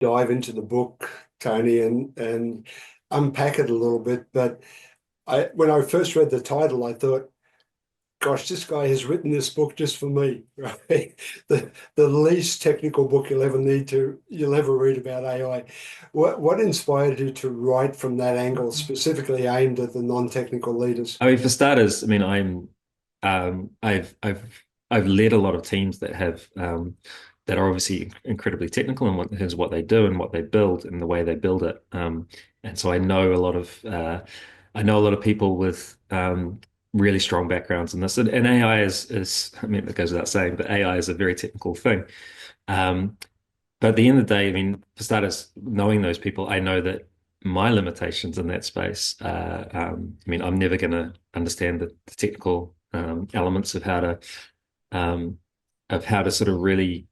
dive into the book, Tony, and unpack it a little bit. But when I first read the title, I thought, gosh, this guy has written this book just for me, right? The least technical book you'll ever read about AI. What inspired you to write from that angle, specifically aimed at the non-technical leaders? I mean, for starters, I mean, I've led a lot of teams that have that are obviously incredibly technical in what they do and what they build and the way they build it. And so I know a lot of people with really strong backgrounds in this. And AI is I mean, it goes without saying, but AI is a very technical thing. Um, but at the end of the day, I mean, for starters, knowing those people, I know that my limitations in that space. I mean, I'm never going to understand the technical elements um, of how to sort of really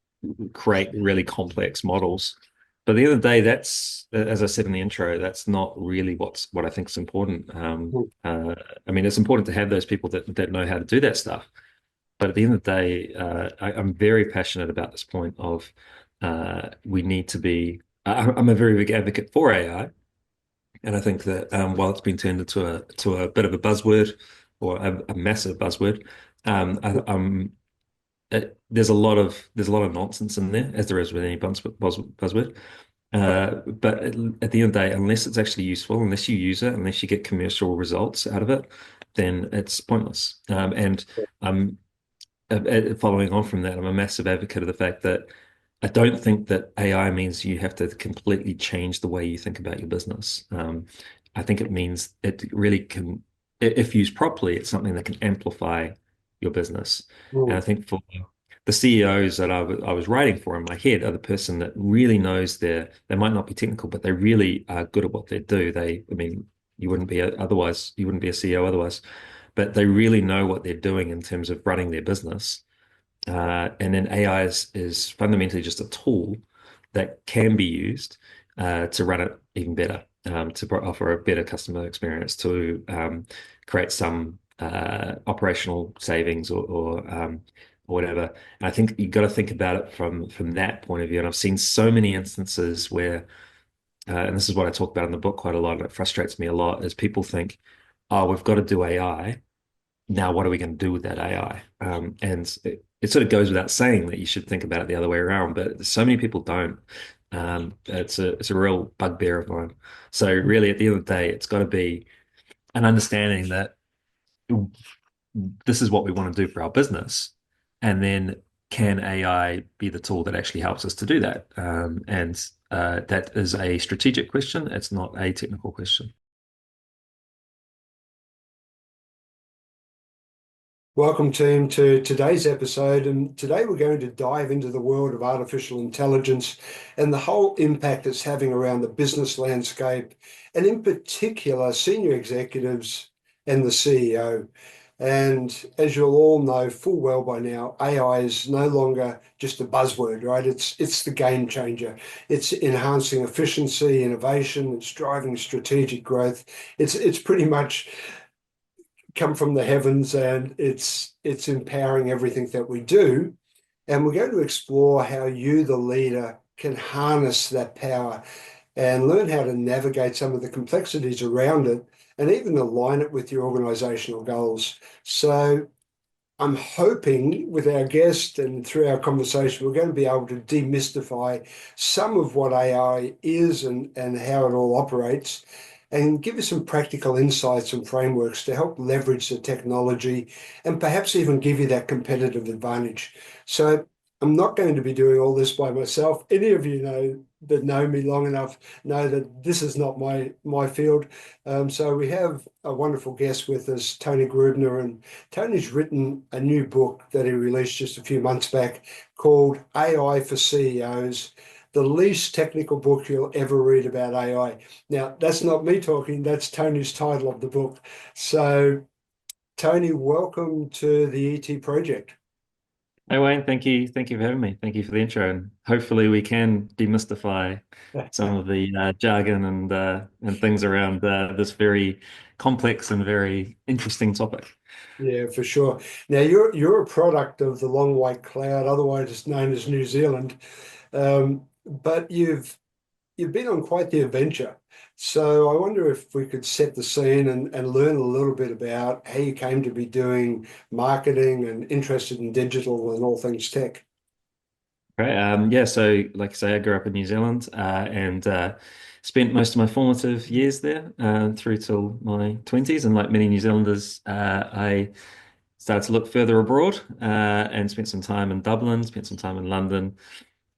create really complex models. But at the end of the day, that's, as I said in the intro, that's not really what I think is important. I mean, it's important to have those people that know how to do that stuff. But at the end of the day, I'm very passionate about this point of we need to be. I'm a very big advocate for AI, and I think that while it's been turned into a bit of a buzzword or a massive buzzword, I'm there's a lot of nonsense in there, as there is with any buzzword. But at the end of the day, unless it's actually useful, unless you use it, unless you get commercial results out of it, then it's pointless. And I'm following on from that, I'm a massive advocate of the fact that I don't think that AI means you have to completely change the way you think about your business. I think it means it really can, if used properly, it's something that can amplify your business. And I Mm. think for the CEOs that I was writing for in my head are the person that really knows they might not be technical, but they really are good at what they do. I mean, you wouldn't be a CEO otherwise, but they really know what they're doing in terms of running their business. And then AI is fundamentally just a tool that can be used to run it even better, to offer a better customer experience, to create some operational savings or whatever. And I think you've got to think about it from that point of view. And I've seen so many instances where, and this is what I talk about in the book quite a lot, and it frustrates me a lot, is people think, oh, we've got to do AI now what are we going to do with that AI? And it sort of goes without saying that you should think about it the other way around, but so many people don't. It's a real bugbear of mine. So really, at the end of the day, it's got to be an understanding that this is what we want to do for our business, and then can AI be the tool that actually helps us to do that? And that is a strategic question. It's not a technical question. Welcome, team, to today's episode. And today we're going to dive into the world of artificial intelligence and the whole impact it's having around the business landscape, and in particular, senior executives and the CEO. And as you'll all know full well by now, AI is no longer just a buzzword, right? It's the game changer. It's enhancing efficiency, innovation, it's driving strategic growth. It's pretty much come from the heavens, and it's empowering everything that we do. And we're going to explore how you, the leader, can harness that power and learn how to navigate some of the complexities around it and even align it with your organizational goals. So I'm hoping with our guest and through our conversation, we're going to be able to demystify some of what AI is and how it all operates, and give you some practical insights and frameworks to help leverage the technology and perhaps even give you that competitive advantage. So I'm not going to be doing all this by myself. Any of you know me long enough know that this is not my field. So we have a wonderful guest with us, Tony Gruebner, and Tony's written a new book that he released just a few months back called AI for CEOs, the least technical book you'll ever read about AI. Now, that's not me talking, that's Tony's title of the book. So, Tony, welcome to the ET project. Hey Wayne, thank you for having me. Thank you for the intro, and hopefully we can demystify some of the jargon and things around this very complex and very interesting topic. Yeah, for sure. Now, you're a product of the long white cloud, otherwise it's known as New Zealand. But you've you've been on quite the adventure. So I wonder if we could set the scene and learn a little bit about how you came to be doing marketing and interested in digital and all things tech. Right. Yeah. So, like I say, I grew up in New Zealand and spent most of my formative years there through till my 20s. And like many New Zealanders, I started to look further abroad and spent some time in Dublin, spent some time in London.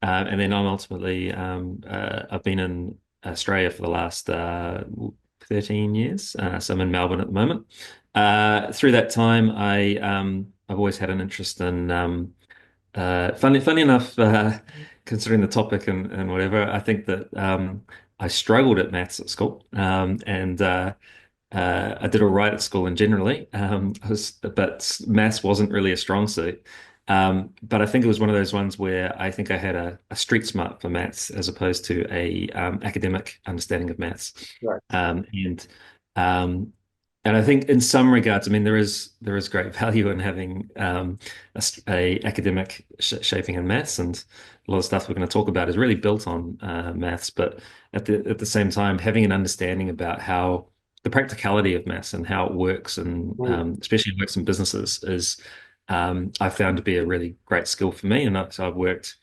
And then I'm ultimately, I've been in Australia for the last 13 years. So I'm in Melbourne at the moment. Through that time, I've always had an interest in funny enough, considering the topic and whatever, I think that I struggled at maths at school, and I did all right at school and generally, but maths wasn't really a strong suit. But I think it was one of those ones where I think I had a street smart for maths as opposed to a academic understanding of maths. Right. And um, and I think in some regards, I mean, there is great value in having a academic shaping in maths, and a lot of stuff we're going to talk about is really built on maths. But at the same time, having an understanding about how the practicality of maths and how it works, and Mm. especially it works in businesses, is I found to be a really great skill for me. And so I've worked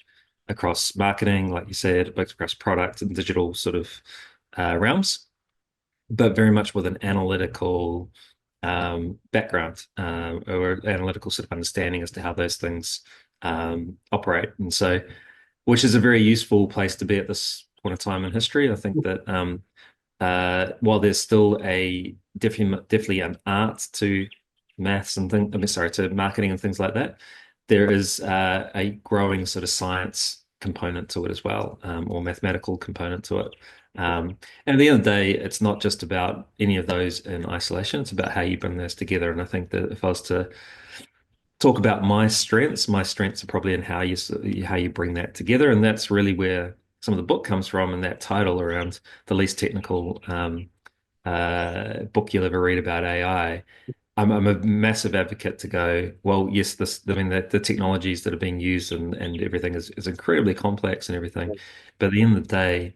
across marketing, like you said, worked across product and digital sort of realms, but very much with an analytical background or analytical sort of understanding as to how those things operate. And so, which is a very useful place to be at this point of time in history. I think that while there's still definitely an art to maths and things, I mean, sorry, to marketing and things like that, there is a growing sort of science component to it as well, or mathematical component to it. And at the end of the day, it's not just about any of those in isolation. It's about how you bring those together. And I think that if I was to talk about my strengths are probably in how you bring that together, and that's really where some of the book comes from, and that title around the least technical book you'll ever read about AI. I'm a massive advocate to go, well, yes, I mean, the technologies that are being used and everything is incredibly complex and everything. But at the end of the day,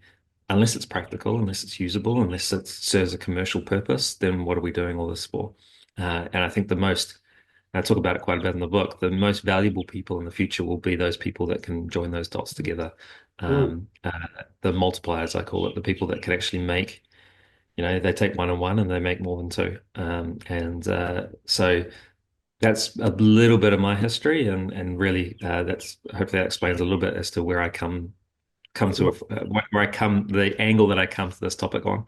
unless it's practical, unless it's usable, unless it serves a commercial purpose, then what are we doing all this for? And I think I talk about it quite a bit in the book, the most valuable people in the future will be those people that can join those dots together. Mm. The multipliers, I call it, the people that can actually make, they take one and one and they make more than two. And so that's a little bit of my history, and really that's hopefully that explains a little bit as to where I come to where I come the angle that I come to this topic on.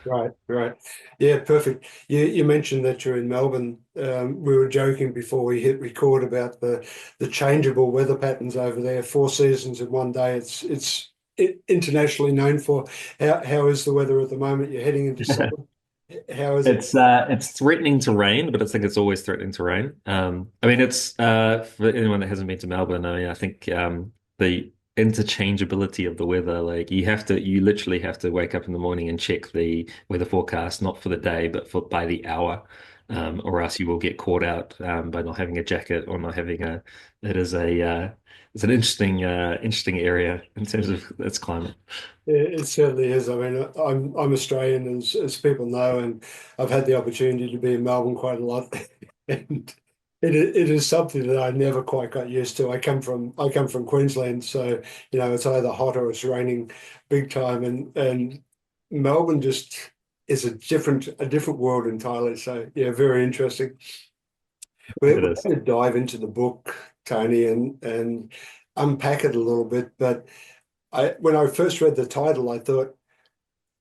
Right, right. Yeah, perfect. You mentioned that you're in Melbourne. We were joking before we hit record about the changeable weather patterns over there. 4 seasons in one day. It's internationally known for. How is the weather at the moment? You're heading into summer. How is it? It's threatening to rain, but I think it's always threatening to rain. I mean, it's for anyone that hasn't been to Melbourne. I mean, I think the interchangeability of the weather, like you literally have to wake up in the morning and check the weather forecast, not for the day, but for by the hour, or else you will get caught out by not having a jacket or not having a. It is a it's an interesting area in terms of its climate. It certainly is. I mean, I'm Australian, as people know, and I've had the opportunity to be in Melbourne quite a lot, and it is something that I never quite got used to. I come from Queensland, so it's either hot or it's raining big time, and Melbourne just is a different world entirely. So yeah, very interesting. We're It is. going to dive into the book, Tony, and unpack it a little bit, but. When I first read the title, I thought,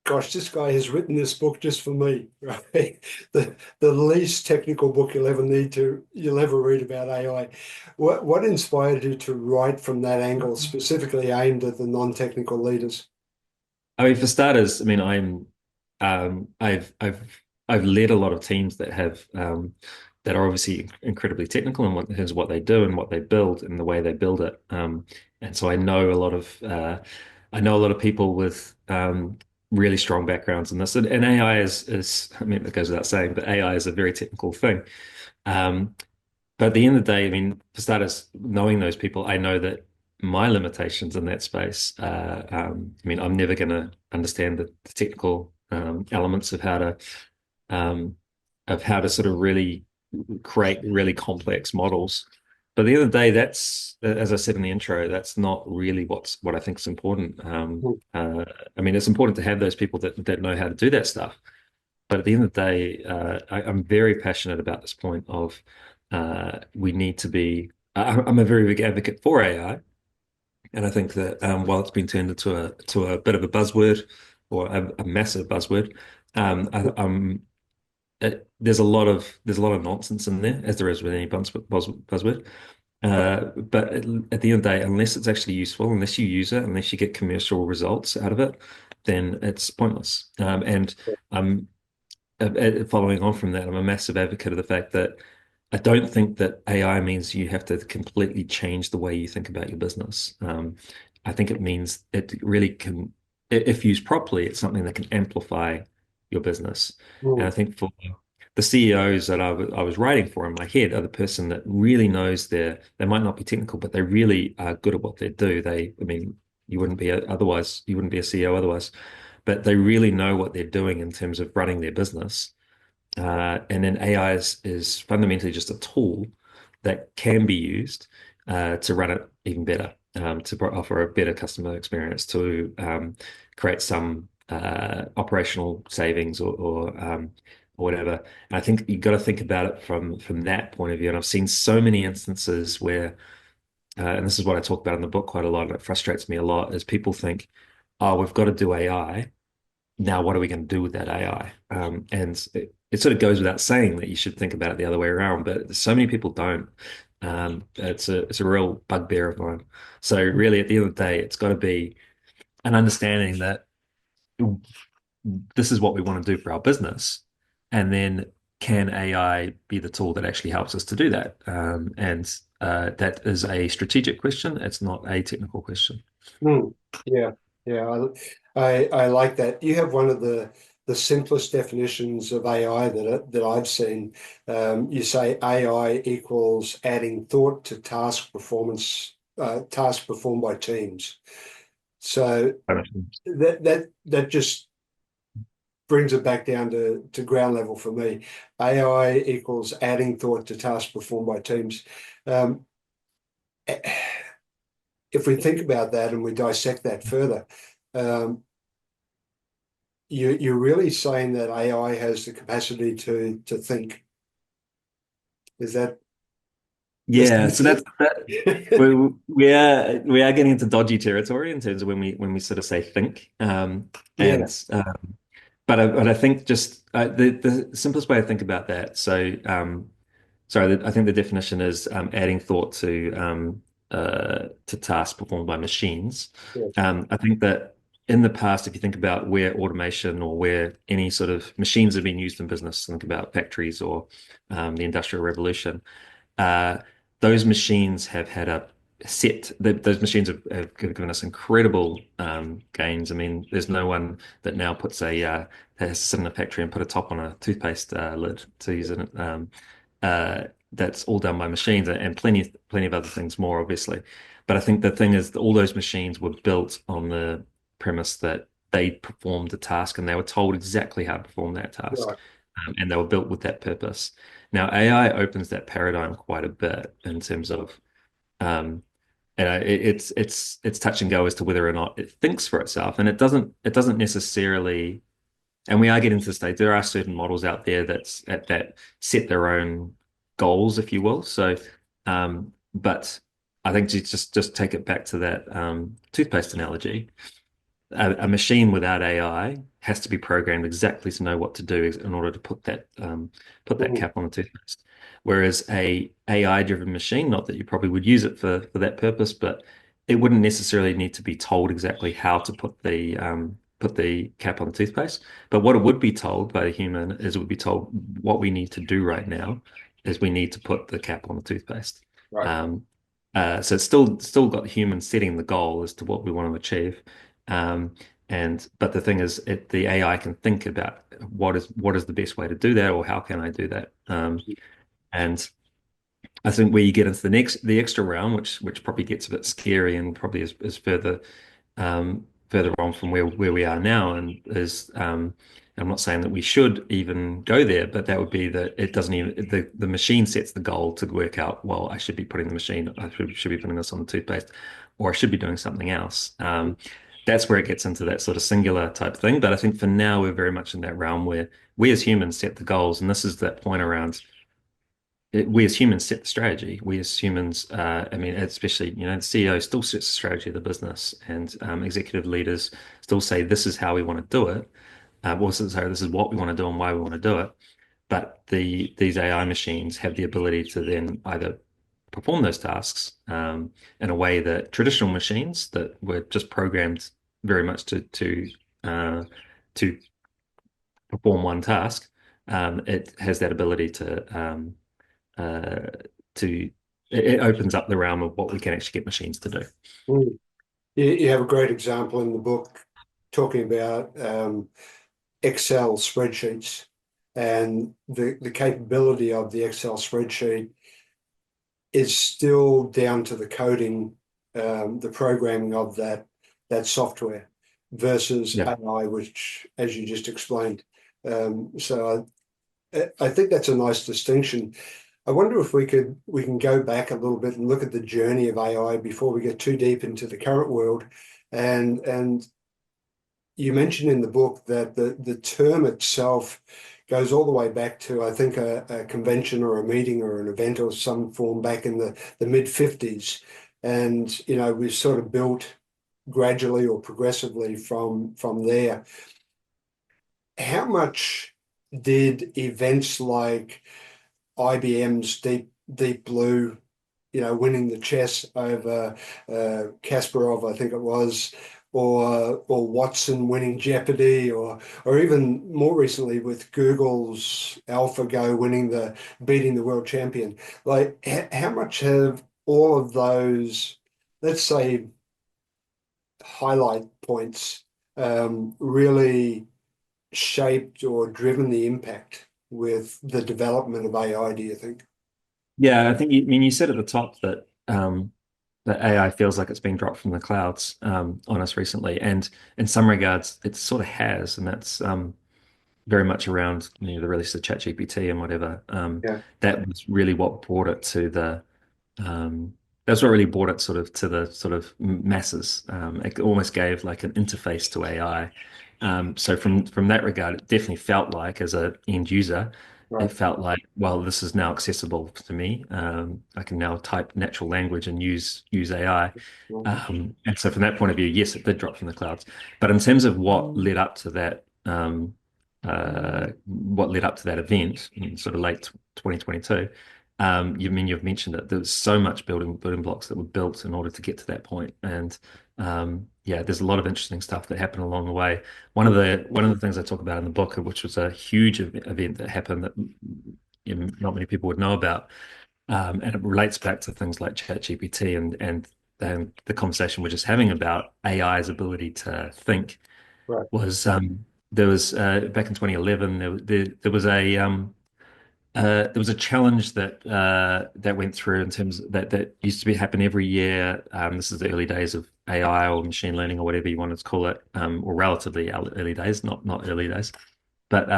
gosh, this guy has written this book just for me, right? The least technical book you'll ever read about AI. What inspired you to write from that angle, specifically aimed at the non-technical leaders? I mean, for starters, I mean, I've led a lot of teams that are obviously incredibly technical in what they do and what they build and the way they build it. And so I know a lot of people with really strong backgrounds in this. And AI is, I mean, it goes without saying, but AI is a very technical thing. Um, but at the end of the day, I mean, for starters, knowing those people, I know that my limitations in that space. I mean, I'm never going to understand the technical elements um, of how to sort of really create really complex models. But at the end of the day, that's, as I said in the intro, that's not really what I think is important. I mean, it's important to have those people that know how to do that stuff. But at the end of the day, I'm very passionate about this point of we need to be. I'm a very big advocate for AI, and I think that while it's been turned into a bit of a buzzword or a massive buzzword, I'm there's a lot of nonsense in there, as there is with any buzzword. But at the end of the day, unless it's actually useful, unless you use it, unless you get commercial results out of it, then it's pointless. And I'm following on from that, I'm a massive advocate of the fact that I don't think that AI means you have to completely change the way you think about your business. I think it means it really can, if used properly, it's something that can amplify your business. And I Mm, think for the CEOs that I was writing for in my head are the person that really knows they might not be technical, but they really are good at what they do. I mean, you wouldn't be a CEO otherwise, but they really know what they're doing in terms of running their business. And then AI is fundamentally just a tool that can be used to run it even better, to offer a better customer experience, to create some operational savings or whatever. And I think you've got to think about it from that point of view. And I've seen so many instances where, and this is what I talk about in the book quite a lot, and it frustrates me a lot, is people think, oh, we've got to do AI now what are we going to do with that AI? And it sort of goes without saying that you should think about it the other way around, but so many people don't. It's a real bugbear of mine. So really, at the end of the day, it's got to be an understanding that this is what we want to do for our business, and then can AI be the tool that actually helps us to do that? And that is a strategic question. It's not a technical question. mm, yeah, yeah. I like that. You have one of the simplest definitions of AI that I've seen. You say AI equals adding thought to task performed by teams. So that just brings it back down to ground level for me. AI equals adding thought to tasks performed by teams. Um, if we think about that and we dissect that further, um, you're really saying that AI has the capacity to think. Is that Yeah, so that's essentially? that. We are getting into dodgy territory in terms of when we sort of say think, Yeah, and but I think just the simplest way to think about that. So sorry, I think the definition is adding thought to tasks performed by machines. yes, I think that in the past, if you think about where automation or where any sort of machines have been used in business, think about factories or the Industrial Revolution, uh, those machines have had a those machines have given us incredible gains. I mean, there's no one that now has to sit in a factory and put a top on a toothpaste lid to use it. That's all done by machines and plenty of other things more, obviously. But I think the thing is that all those machines were built on the premise that they performed a task and they were told exactly how to perform that task. right. And they were built with that purpose. Now, AI opens that paradigm quite a bit in terms of, um, it's touch and go as to whether or not it thinks for itself, and it doesn't necessarily. And we are getting to the stage. There are certain models out there that set their own goals, if you will. So, but I think to just take it back to that toothpaste analogy, a machine without AI has to be programmed exactly to know what to do in order to put that Mhm. cap on the toothpaste. Whereas a AI-driven machine, not that you probably would use it for that purpose, but it wouldn't necessarily need to be told exactly how to put the cap on the toothpaste. But what it would be told by the human is it would be told what we need to do right now is we need to put the cap on the toothpaste. Right. Um, so it's still got humans setting the goal as to what we want to achieve. Um, but the thing is, the AI can think about what is the best way to do that, or how can I do that? And I think where you get into the extra realm, which probably gets a bit scary and probably is further on from where we are now, and is I'm not saying that we should even go there, but that would be that it doesn't even the machine sets the goal to work out, well, I should be putting the machine, should be putting this on the toothpaste, or I should be doing something else. That's where it gets into that sort of singular type thing. But I think for now we're very much in that realm where we as humans set the goals, and this is that point around we as humans set the strategy. We as humans, I mean, especially, the CEO still sets the strategy of the business, and executive leaders still say, this is how we want to do it. Also, sorry, this is what we want to do and why we want to do it. But these AI machines have the ability to then either perform those tasks in a way that traditional machines that were just programmed very much to perform one task, it has that ability uh, to it opens up the realm of what we can actually get machines to do. Mm. You have a great example in the book talking about Excel spreadsheets and the capability of the Excel spreadsheet is still down to the coding, the programming of that software versus Yeah. AI, which, as you just explained. So I think that's a nice distinction. I wonder if we can go back a little bit and look at the journey of AI before we get too deep into the current world. And you mentioned in the book that the term itself goes all the way back to, I think, a convention or a meeting or an event or some form back in the mid 50s. And, we've sort of built gradually or progressively from there. How much did events like IBM's Deep Blue, winning the chess over Kasparov, I think it was, or Watson winning Jeopardy, or even more recently with Google's AlphaGo beating the world champion. Like, how much have all of those, let's say, highlight points really shaped or driven the impact with the development of AI, do you think? Yeah, I think I mean you said at the top that AI feels like it's been dropped from the clouds on us recently, and in some regards, it sort of has, and that's very much around the release of ChatGPT and whatever. Yeah, That was really what brought it to the that's what really brought it sort of to the sort of masses. It almost gave like an interface to AI. So from that regard, it definitely felt like as an end user, it right. felt like, well, this is now accessible to me. I can now type natural language and use AI. Well, And so from that point of view, yes, it did drop from the clouds. But in terms of what led up to that event in sort of late 2022, you've mentioned it. There's so much building blocks that were built in order to get to that point, and yeah, there's a lot of interesting stuff that happened along the way. One of the things I talk about in the book, which was a huge event that happened that not many people would know about, and it relates back to things like ChatGPT and the conversation we're just having about AI's ability to think right. was there was back in 2011 there was a challenge that went through in terms of that used to be happen every year. This is the early days of AI or machine learning or whatever you want to call it, or relatively early days, not early days. But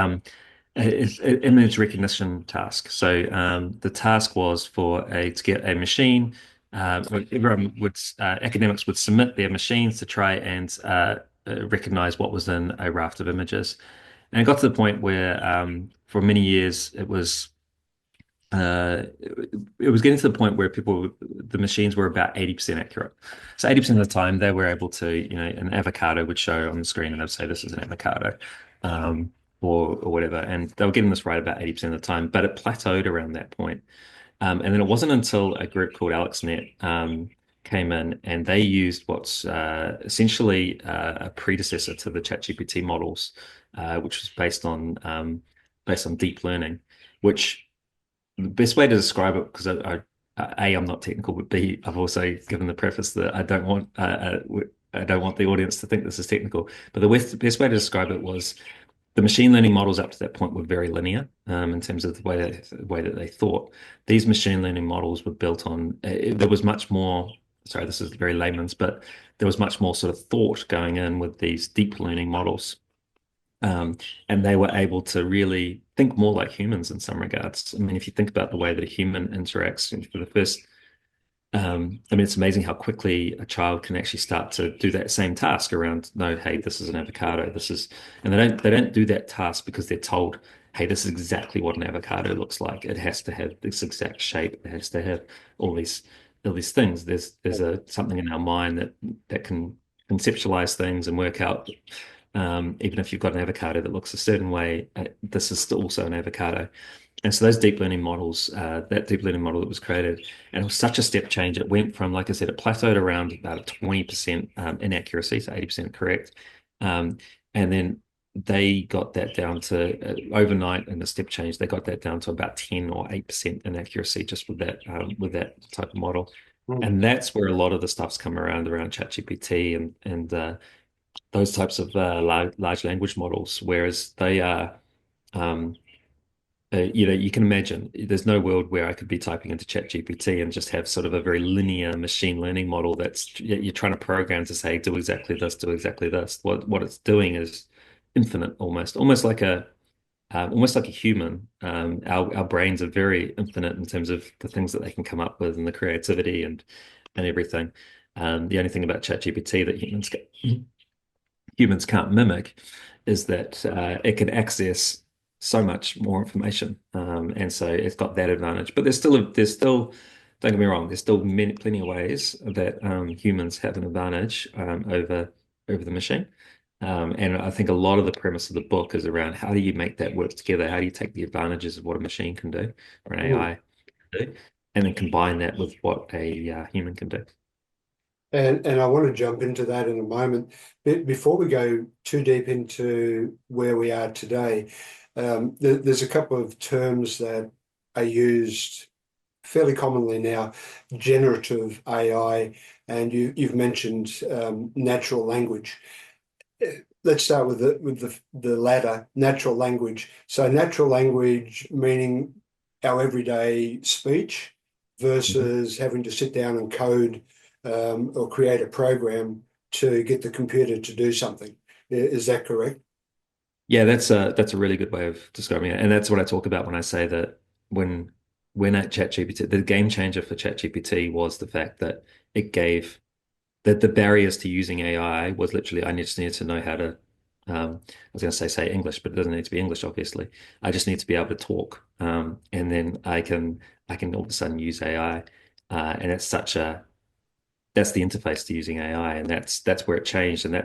it's an image recognition task. So the task was to get a machine. Everyone would academics would submit their machines to try and recognize what was in a raft of images. And it got to the point where, for many years, it was getting to the point where the machines were about 80% accurate. So 80% of the time, they were able to, an avocado would show on the screen, and they'd say, "This is an avocado," um, or whatever. And they were getting this right about 80% of the time, but it plateaued around that point. And then it wasn't until a group called AlexNet came in and they used what's essentially a predecessor to the ChatGPT models, which was based on deep learning. Which the best way to describe it, because I'm not technical, but B, I've also given the preface that I don't want the audience to think this is technical. But the best way to describe it was the machine learning models up to that point were very linear in terms of the way that they thought. These machine learning models were built on, there was much more, sorry, this is very layman's, but there was much more sort of thought going in with these deep learning models. Um, and they were able to really think more like humans in some regards. I mean, if you think about the way that a human interacts for the first I mean, it's amazing how quickly a child can actually start to do that same task around, no, hey, this is an avocado. This is, and they don't do that task because they're told, hey, this is exactly what an avocado looks like. It has to have this exact shape. It has to have all these all these things. There's a something in our mind that can conceptualize things and work out. Even if you've got an avocado that looks a certain way, this is still also an avocado. And so those deep learning models, that deep learning model that was created, and it was such a step change. It went from, like I said, it plateaued around about a 20% inaccuracy, so 80% correct. Um, and then they got that down to overnight in the step change, they got that down to about 10 or 8% inaccuracy just with that type of model. Mm. And that's where a lot of the stuff's come around ChatGPT and those types of large language models, whereas they are um, you can imagine there's no world where I could be typing into ChatGPT and just have sort of a very linear machine learning model that's you're trying to program to say do exactly this, do exactly this. What it's doing is infinite, almost like a human. Our brains are very infinite in terms of the things that they can come up with and the creativity and everything. The only thing about ChatGPT that humans can't mimic is that it can access so much more information, and so it's got that advantage. But there's still, don't get me wrong, there's still plenty of ways that humans have an advantage over the machine. And I think a lot of the premise of the book is around how do you make that work together? How do you take the advantages of what a machine can do or an Mm. AI can do, and then combine that with what a human can do? And I want to jump into that in a moment. But before we go too deep into where we are today, there's a couple of terms that are used fairly commonly now: generative AI, and you've mentioned natural language. Let's start with the latter, natural language. So natural language meaning our everyday speech Mhm. versus having to sit down and code or create a program to get the computer to do something. Is that correct? Yeah, that's a really good way of describing it, and that's what I talk about when I say that when when at ChatGPT, the game changer for ChatGPT was the fact that it gave that the barriers to using AI was literally I just needed to know how to I was going to say English, but it doesn't need to be English, obviously. I just need to be able to talk, and then I can all of a sudden use AI, and that's the interface to using AI, and that's where it changed, and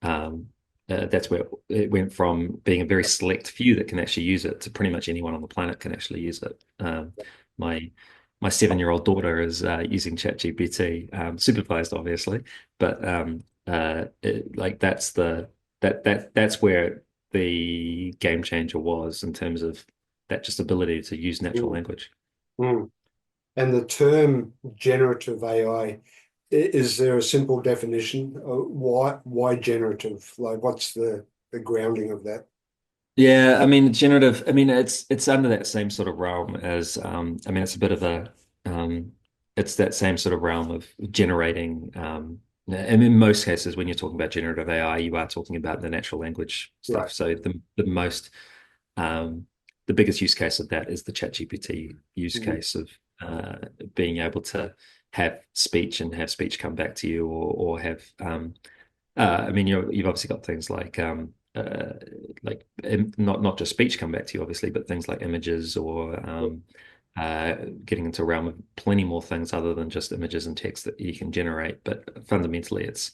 um, that's where it went from being a very select few that can actually use it to pretty much anyone on the planet can actually use it. My my 7-year-old daughter is using ChatGPT, supervised, obviously, but like that's where the game changer was in terms of that just ability to use natural Mm, language. mm. And the term generative AI, is there a simple definition? Why generative? Like, what's the grounding of that? Yeah, I mean, generative. I mean, it's under that same sort of realm as. I mean, it's a bit of um, it's that same sort of realm of generating. And in most cases, when you're talking about generative AI, you are talking about the natural language Right. stuff. So um, the biggest use case of that is the ChatGPT use Mhm. case of being able to have speech and have speech come back to you, or have I mean, you've obviously got things like not just speech come back to you, obviously, but things like images or getting into a realm of plenty more things other than just images and text that you can generate. But fundamentally, it's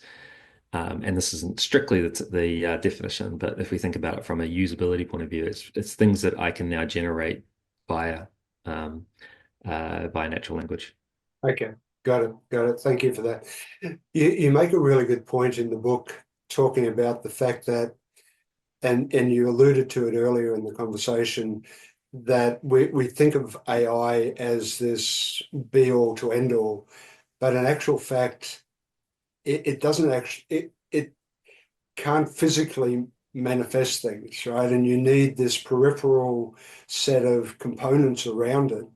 and this isn't strictly the definition, but if we think about it from a usability point of view, it's things that I can now generate via um, via natural language. Okay, got it, got it. Thank you for that. You make a really good point in the book talking about the fact that, and you alluded to it earlier in the conversation, that we think of AI as this be all to end all, but in actual fact, it doesn't actually, it can't physically manifest things, right? And you need this peripheral set of components around it.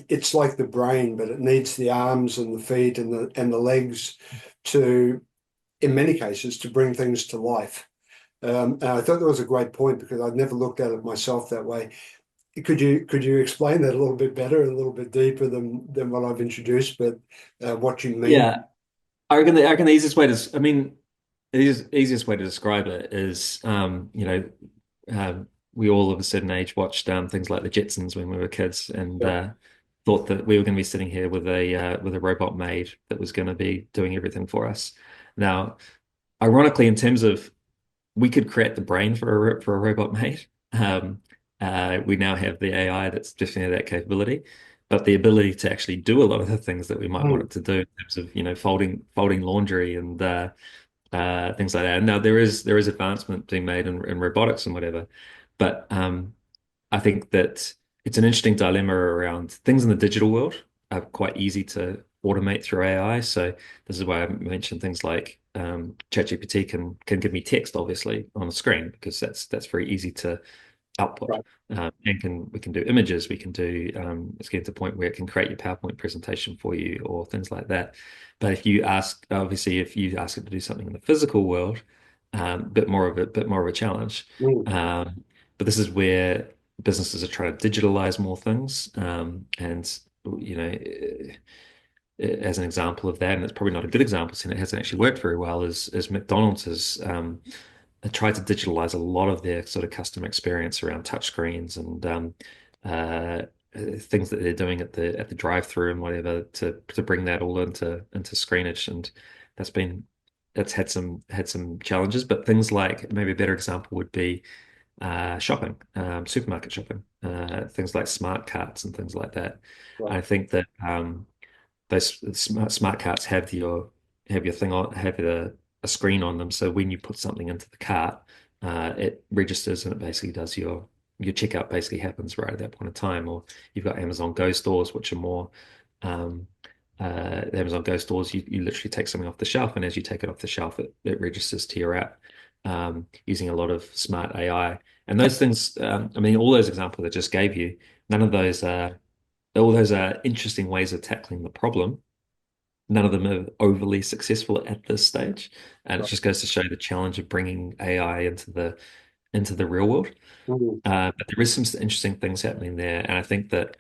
It's like the brain, but it needs the arms and the feet and the legs to, in many cases, to bring things to life. And I thought that was a great point because I'd never looked at it myself that way. Could you explain that a little bit better, a little bit deeper than what I've introduced, but what you mean? Yeah, I reckon the easiest way to, I mean, the easiest way to describe it is, we all of a certain age watched things like the Jetsons when we were kids, and Yep. thought that we were going to be sitting here with a robot maid that was going to be doing everything for us. Now, ironically, in terms of we could create the brain for a robot maid. We now have the AI that's definitely that capability, but the ability to actually do a lot of the things that we might want Mm, it to do in terms of folding laundry and things like that. And now there is advancement being made in robotics and whatever, but I think that it's an interesting dilemma around things in the digital world are quite easy to automate through AI. So this is why I mentioned things like ChatGPT can give me text, obviously, on the screen because that's very easy to output. right. And we can do images, we can do let's get to the point where it can create your PowerPoint presentation for you or things like that. But if you ask it to do something in the physical world, bit more of a challenge. Mm, But this is where businesses are trying to digitalize more things. And you know, as an example of that, and it's probably not a good example since it hasn't actually worked very well, is McDonald's has tried to digitalize a lot of their sort of customer experience around touchscreens and uh, things that they're doing at the drive-through and whatever to bring that all into screenage, and that's been that's had some challenges. But things like maybe a better example would be shopping, supermarket shopping, things like smart carts and things like that. right. I think that those smart carts have your thing on have a screen on them, so when you put something into the cart, it registers and it basically does your checkout basically happens right at that point in time. Or you've got Amazon Go stores, which are more um, the Amazon Go stores. You literally take something off the shelf, and as you take it off the shelf, it registers to your app using a lot of smart AI. And those things, I mean, all those examples I just gave you, none of those are all those are interesting ways of tackling the problem. None of them are overly successful at this stage, and it Right. just goes to show the challenge of bringing AI into the real world. Mm, But there is some interesting things happening there, and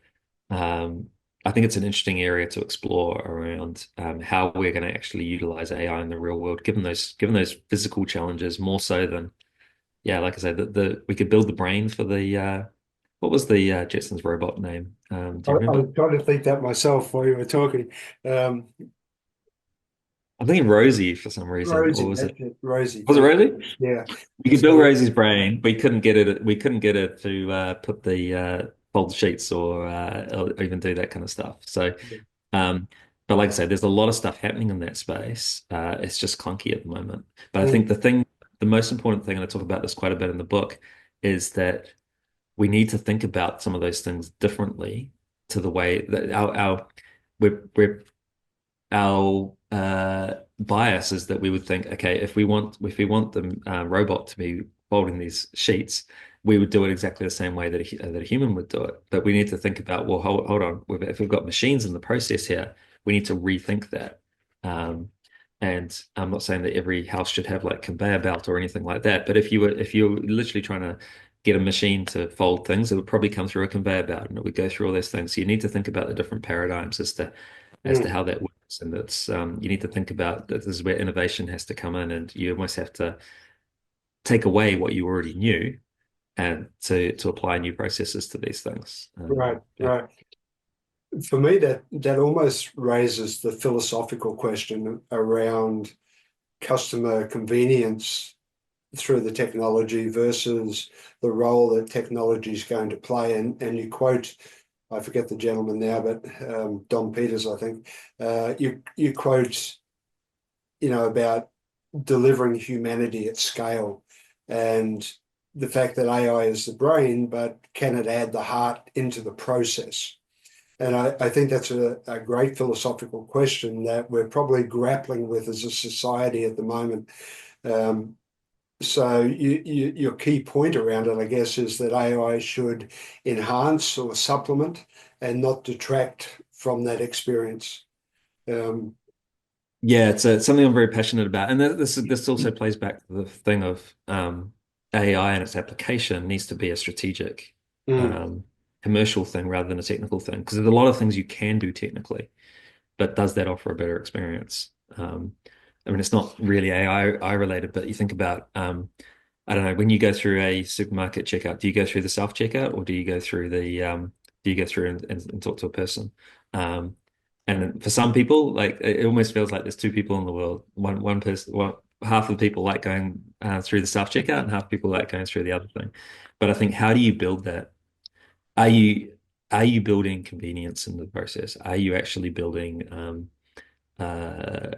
um, I think it's an interesting area to explore around how we're going to actually utilize AI in the real world, given those physical challenges more so than yeah, like I said, the we could build the brain for the what was the Jetsons robot name? Do you I remember? was trying to think that myself while you were talking. Um, I'm thinking Rosie for some reason, or Rosie, was that's it it. Rosie, was it thank Rosie? you. Yeah. We could build So, Rosie's brain. We couldn't get it to put the fold the sheets or even do that kind of stuff. So, um, but like I said, there's a lot of stuff happening in that space. It's just clunky at the moment. But I think mm, the most important thing, and I talk about this quite a bit in the book, is that we need to think about some of those things differently to the way that we're our bias is that we would think, okay, if we want the robot to be folding these sheets, we would do it exactly the same way that a human would do it. But we need to think about, well, hold on, if we've got machines in the process here, we need to rethink that. Um, and I'm not saying that every house should have like conveyor belt or anything like that, but if you were literally trying to get a machine to fold things, it would probably come through a conveyor belt and it would go through all those things. So you need to think about the different paradigms as to mm, how that works. And it's you need to think about that this is where innovation has to come in, and you almost have to take away what you already knew and to apply new processes to these things. right, right. For me, that almost raises the philosophical question around customer convenience through the technology versus the role that technology is going to play. And you quote, I forget the gentleman now, but Don Peters, I think. You quote, about delivering humanity at scale and the fact that AI is the brain, but can it add the heart into the process? And I think that's a great philosophical question that we're probably grappling with as a society at the moment. Um, So your key point around it, I guess, is that AI should enhance or supplement and not detract from that experience. Um, Yeah, it's something I'm very passionate about, and this also plays back to the thing of AI and its application needs to be a strategic, mm, um, commercial thing rather than a technical thing. Because there's a lot of things you can do technically, but does that offer a better experience? I mean, it's not really AI related, but you think about I don't know, when you go through a supermarket checkout, do you go through the self checkout or do you go through and talk to a person? Um, and for some people, like it almost feels like there's two people in the world. One person, well, half of the people like going through the self checkout, and half people like going through the other thing. But I think how do you build that? Are you are you building convenience in the process? Are you actually building uh,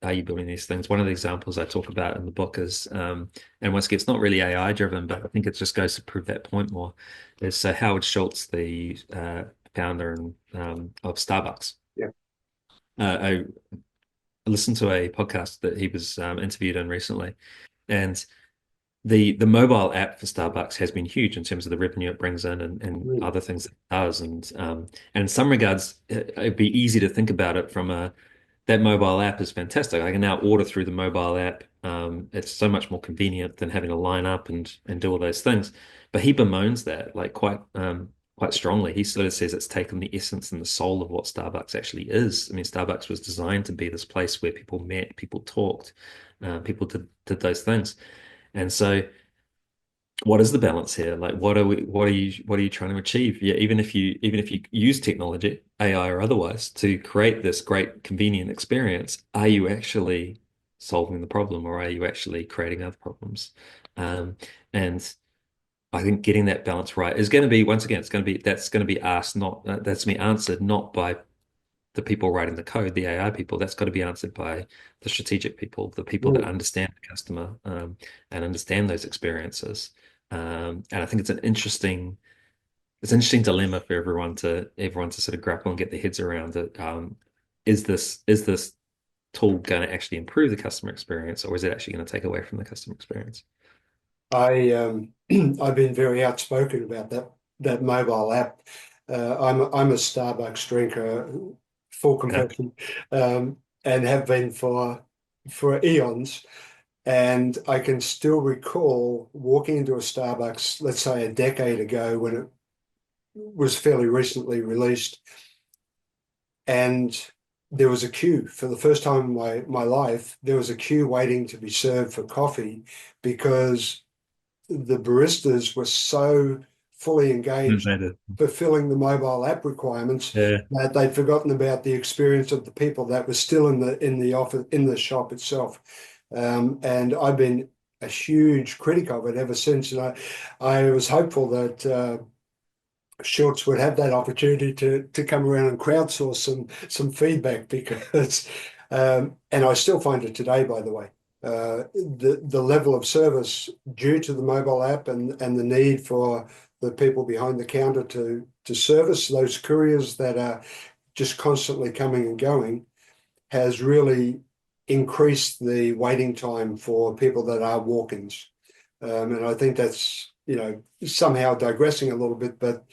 are you building these things? One of the examples I talk about in the book is, and once again, it's not really AI driven, but I think it just goes to prove that point more. Is Howard Schultz, the founder of Starbucks. yeah. I listened to a podcast that he was interviewed in recently, and the mobile app for Starbucks has been huge in terms of the revenue it brings in and Mm, other things it does. And in some regards, it'd be easy to think about it from a that mobile app is fantastic. I can now order through the mobile app. It's so much more convenient than having to line up and do all those things. But he bemoans that like quite strongly. He sort of says it's taken the essence and the soul of what Starbucks actually is. I mean, Starbucks was designed to be this place where people met, people talked, people did those things. And so what is the balance here? Like, what are you trying to achieve? Yeah, even if you use technology, AI or otherwise, to create this great convenient experience, are you actually solving the problem or are you actually creating other problems? Um, and I think getting that balance right is going to be, once again, that's going to be asked, not that's me answered, not by the people writing the code, the AI people. That's got to be answered by the strategic people, the people that mm. understand the customer and understand those experiences. And I think it's an interesting dilemma for everyone to sort of grapple and get their heads around it. Is this tool going to actually improve the customer experience, or is it actually going to take away from the customer experience? I've been very outspoken about that mobile app. I'm a Starbucks drinker, full Yeah. confession, and have been for eons. And I can still recall walking into a Starbucks, let's say a decade ago, when it was fairly recently released, and there was a queue for the first time in my life. There was a queue waiting to be served for coffee because the baristas were so fully engaged Innovative. fulfilling the mobile app requirements Yeah. that they'd forgotten about the experience of the people that were still in the office in the shop itself. And I've been a huge critic of it ever since. And I was hopeful that Schultz would have that opportunity to come around and crowdsource some feedback because and I still find it today, by the way. The level of service due to the mobile app and the need for the people behind the counter to service those couriers that are just constantly coming and going has really increased the waiting time for people that are walk-ins. And I think that's, somehow digressing a little bit, but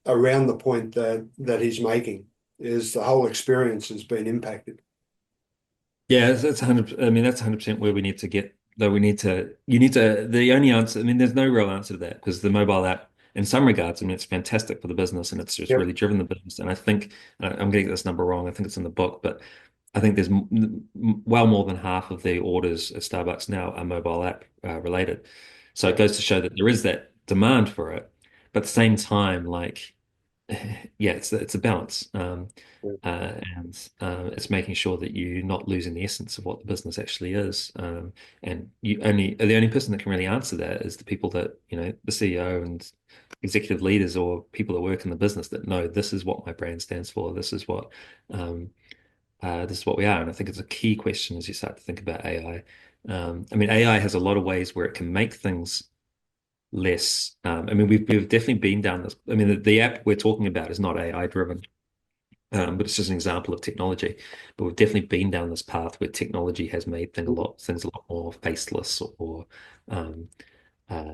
around the point that he's making is the whole experience has been impacted. Yeah, it's 100. I mean, that's 100% where we need to get. Though you need to. The only answer. I mean, there's no real answer to that because the mobile app, in some regards, I mean, it's fantastic for the business and it's just Yep. really driven the business. And I think I'm getting this number wrong. I think it's in the book, but I think there's well more than half of the orders at Starbucks now are mobile app related. So it Yeah. goes to show that there is that demand for it, but at the same time, like yeah, it's a balance, and it's making sure that you're not losing the essence of what the business actually is. And the only person that can really answer that is the people that the CEO and executive leaders or people that work in the business that know this is what my brand stands for. Um, this is what we are. And I think it's a key question as you start to think about AI. I mean, AI has a lot of ways where it can make things less. I mean, we've definitely been down this. I mean, the app we're talking about is not AI driven. But it's just an example of technology. But we've definitely been down this path where technology has made things a lot more faceless, or um, uh,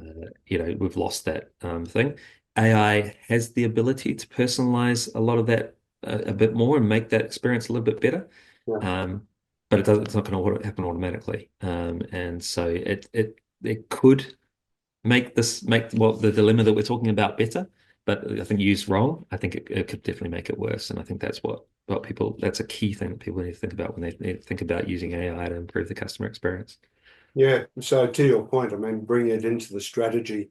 we've lost that thing. AI has the ability to personalize a lot of that a bit more and make that experience a little bit better. Yeah. Um, but it's not going to happen automatically. And so it could make the dilemma that we're talking about better, but I think used wrong, I think it could definitely make it worse. And I think what people that's a key thing that people need to think about when they think about using AI to improve the customer experience. Yeah. So to your point, I mean, bring it into the strategy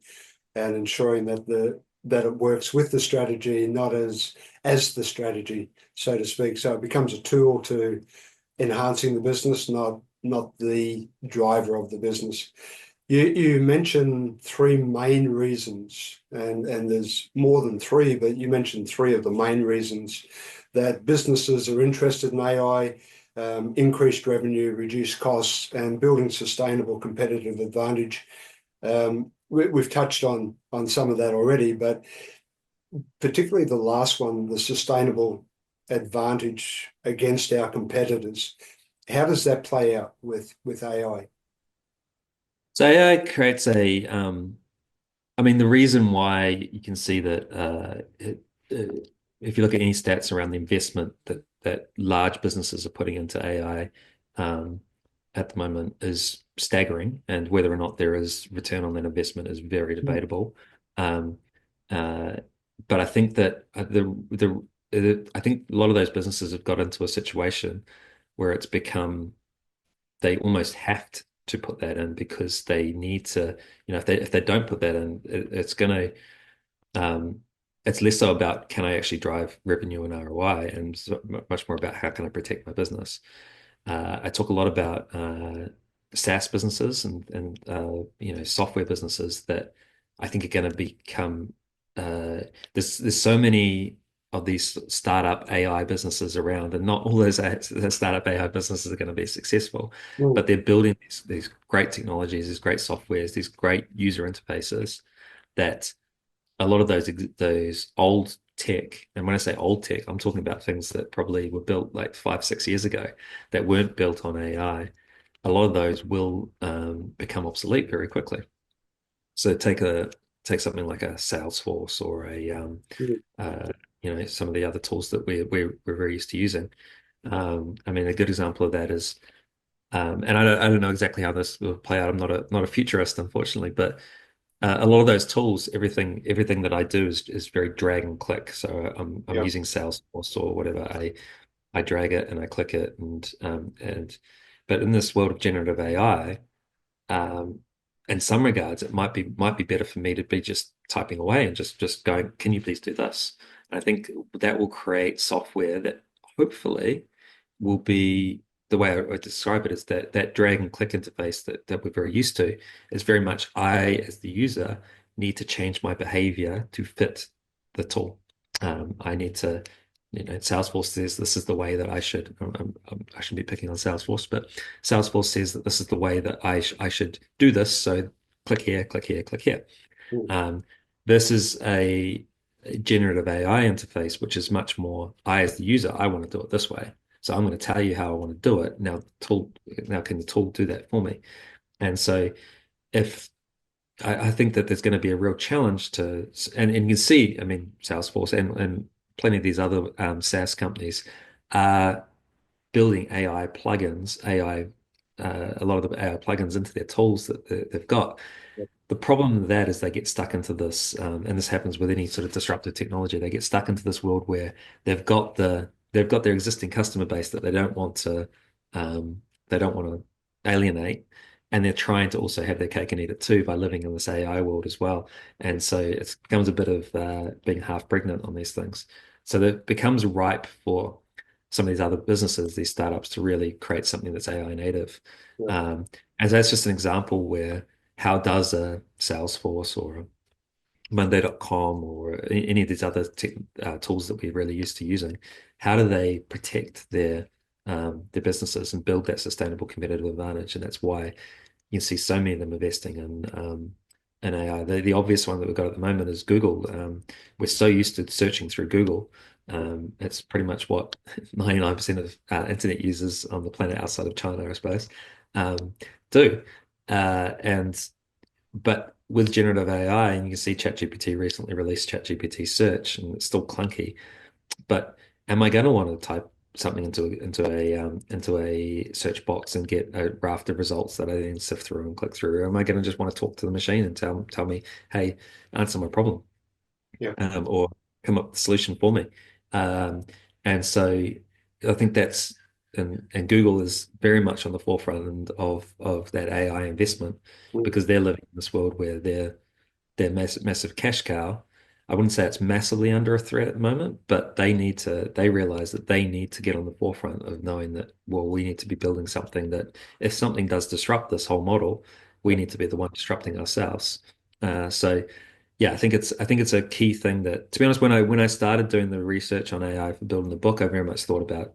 and ensuring that it works with the strategy, not as the strategy, so to speak. So it becomes a tool to enhancing the business, not the driver of the business. You mentioned three main reasons, and there's more than three, but you mentioned three of the main reasons that businesses are interested in AI: increased revenue, reduced costs, and building sustainable competitive advantage. We've touched on some of that already, but particularly the last one, the sustainable advantage against our competitors. How does that play out with AI? So AI creates I mean, the reason why you can see that if you look at any stats around the investment that large businesses are putting into AI um, at the moment is staggering, and whether or not there is return on that investment is very debatable. Um, uh, but I think that I think a lot of those businesses have got into a situation where it's become they almost have to put that in because they need to, if they don't put that in, it's going to, it's less so about can I actually drive revenue and ROI, and much more about how can I protect my business. I talk a lot about SaaS businesses and software businesses that I think are going to become there's so many of these startup AI businesses around, and not all the startup AI businesses are going to be successful, Mm, but they're building these great technologies, these great softwares, these great user interfaces that a lot of those old tech, and when I say old tech, I'm talking about things that probably were built like 5, 6 years ago that weren't built on AI. A lot of those will become obsolete very quickly. So take something like a Salesforce or a mm, some of the other tools that we're very used to using. I mean, a good example of that is and I don't know exactly how this will play out. I'm not a futurist, unfortunately, but a lot of those tools, everything that I do is very drag and click. So I'm yeah. using Salesforce or whatever. I drag it and I click it and but in this world of generative AI, um, in some regards, it might be better for me to be just typing away and just going, can you please do this? And I think that will create software that hopefully will be the way I would describe it is that drag and click interface that we're very used to is very much I, as the user, need to change my behavior to fit the tool. I need to, Salesforce says this is the way that I should. I shouldn't be picking on Salesforce, but Salesforce says that this is the way that I should do this. So click here, click here, click here. Mm, Um, versus a generative AI interface, which is much more I as the user, I want to do it this way. So I'm going to tell you how I want to do it. Now can the tool do that for me? And so if I think that there's going to be a real challenge and you can see, I mean, Salesforce and plenty of these other SaaS companies are building AI plugins, a lot of the AI plugins into their tools that they've got. yeah, The problem with that is they get stuck into this, and this happens with any sort of disruptive technology. They get stuck into this world where they've got their existing customer base that um, they don't want to alienate, and they're trying to also have their cake and eat it too by living in this AI world as well. And so it becomes a bit of being half pregnant on these things. So that becomes ripe for some of these other businesses, these startups, to really create something that's AI native. yeah, Um, and that's just an example where how does a Salesforce or a Monday.com or any of these other tools that we're really used to using, how do they protect their businesses and build that sustainable competitive advantage? And that's why you can see so many of them investing in AI. The obvious one that we've got at the moment is Google. We're so used to searching through Google, It's pretty much what 99% of internet users on the planet outside of China, I suppose, um, do. And but with generative AI, and you can see ChatGPT recently released ChatGPT Search, and it's still clunky. But am I going to want to type something into a search box and get a raft of results that I then sift through and click through? Or am I going to just want to talk to the machine and tell me, hey, answer my problem, Yeah. or come up with a solution for me? Um, and so I think and Google is very much on the forefront of that AI investment Mm. because they're living in this world where their massive cash cow. I wouldn't say it's massively under a threat at the moment, but they realize that they need to get on the forefront of knowing that, well, we need to be building something that if something does disrupt this whole model, we Yeah. need to be the one disrupting ourselves. So yeah, I think it's a key thing that, to be honest, when I started doing the research on AI for building the book, I very much thought about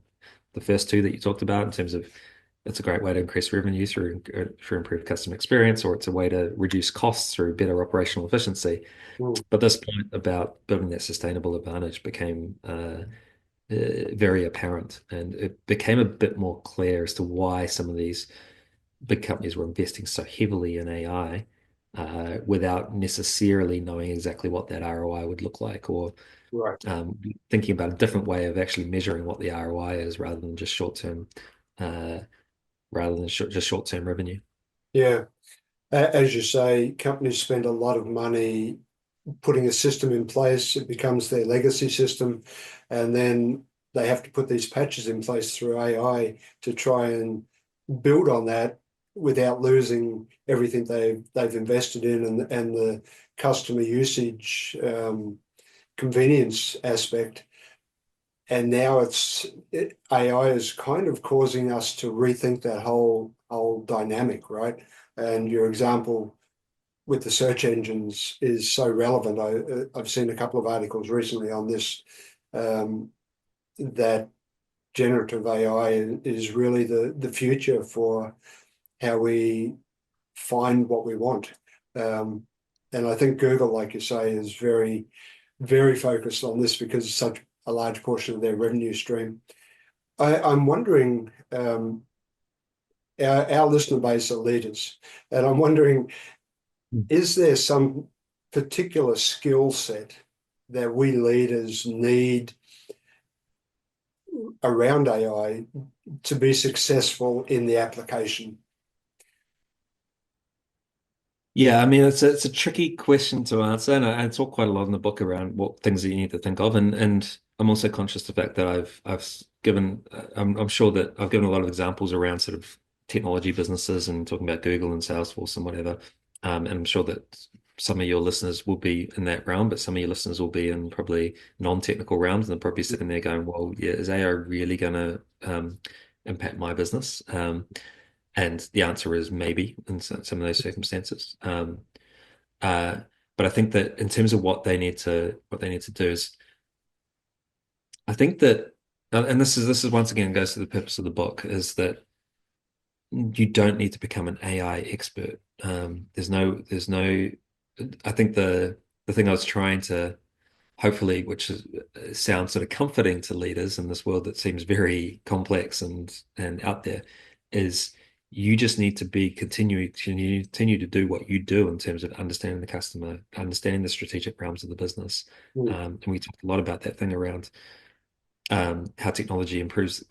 the first two that you talked about in terms of it's a great way to increase revenue through improved customer experience, or it's a way to reduce costs through better operational efficiency. Mm. But this point about building that sustainable advantage became very apparent, and it became a bit more clear as to why some of these big companies were investing so heavily in AI without necessarily knowing exactly what that ROI would look like, or Right. thinking about a different way of actually measuring what the ROI is rather than just uh, just short-term revenue. Yeah. As you say, companies spend a lot of money putting a system in place. It becomes their legacy system, and then they have to put these patches in place through AI to try and build on that without losing everything they've invested in, and the customer usage convenience aspect. And now AI is kind of causing us to rethink that whole dynamic, right? And your example with the search engines is so relevant. I've seen a couple of articles recently on this, that generative AI is really the future for how we find what we want. Um, and I think Google, like you say, is very, very focused on this because it's such a large portion of their revenue stream. I'm wondering, our listener base are leaders, and I'm wondering, is there some particular skill set that we leaders need around AI to be successful in the application? Yeah, I mean it's a tricky question to answer, and I talk quite a lot in the book around what things that you need to think of, and I'm also conscious of the fact that I've given I'm sure that I've given a lot of examples around sort of technology businesses and talking about Google and Salesforce and whatever, and I'm sure that some of your listeners will be in that realm, but some of your listeners will be in probably non-technical realms, and they're probably sitting there going, "Well, yeah, is AI really going to impact my business?" And the answer is maybe in some of those circumstances. Uh, but I think that in terms of what they need to do is, I think that, and this is once again goes to the purpose of the book, is that you don't need to become an AI expert. There's no. I think the thing I was trying to hopefully, which is sounds sort of comforting to leaders in this world that seems very complex and out there, is you just need to continue to do what you do in terms of understanding the customer, understanding the strategic realms of the business. Mm. And we talked a lot about that thing around how technology improves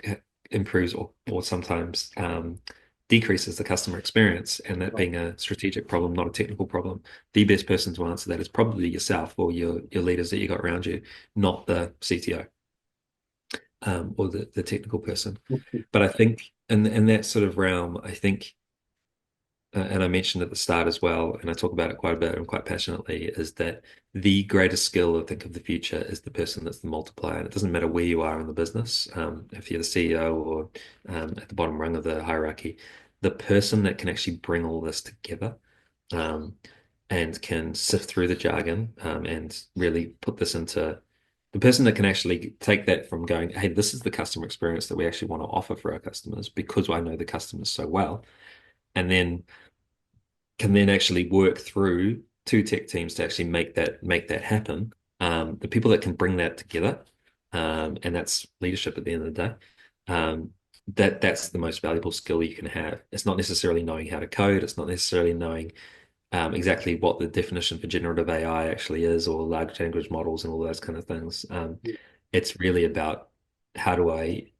or sometimes decreases the customer experience, and that Right. being a strategic problem, not a technical problem. The best person to answer that is probably yourself or your leaders that you got around you, not the CTO or the technical person. But I think in that sort of realm, I think and I mentioned at the start as well, and I talk about it quite a bit and quite passionately, is that the greatest skill, I think, of the future is the person that's the multiplier. And it doesn't matter where you are in the business, if you're the CEO or at the bottom rung of the hierarchy, the person that can actually bring all this together um, and can sift through the jargon and really put this into the person that can actually take that from going, hey, this is the customer experience that we actually want to offer for our customers because I know the customers so well. And then can then actually work through two tech teams to actually make that happen. The people that can bring that together and that's leadership at the end of the day. Um, that's the most valuable skill you can have. It's not necessarily knowing how to code. It's not necessarily knowing exactly what the definition for generative AI actually is, or large language models and all those kind of things. It's really about how do I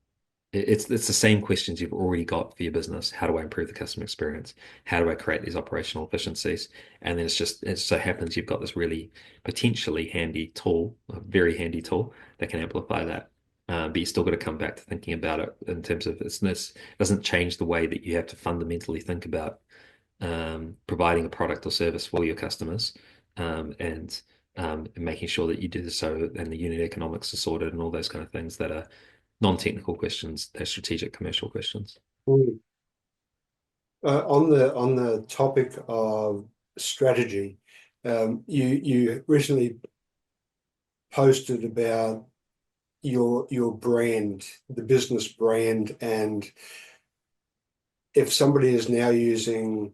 it's the same questions you've already got for your business. How do I improve the customer experience? How do I create these operational efficiencies? And then it so happens you've got this really potentially handy tool, a very handy tool that can amplify that. But you still got to come back to thinking about it in terms of this doesn't change the way that you have to fundamentally think about providing a product or service for your customers, and making sure that you do so and the unit economics are sorted and all those kind of things that are non-technical questions. They're strategic commercial questions. Mm. On the topic of strategy, you recently posted about your brand, the business brand, and if somebody is now using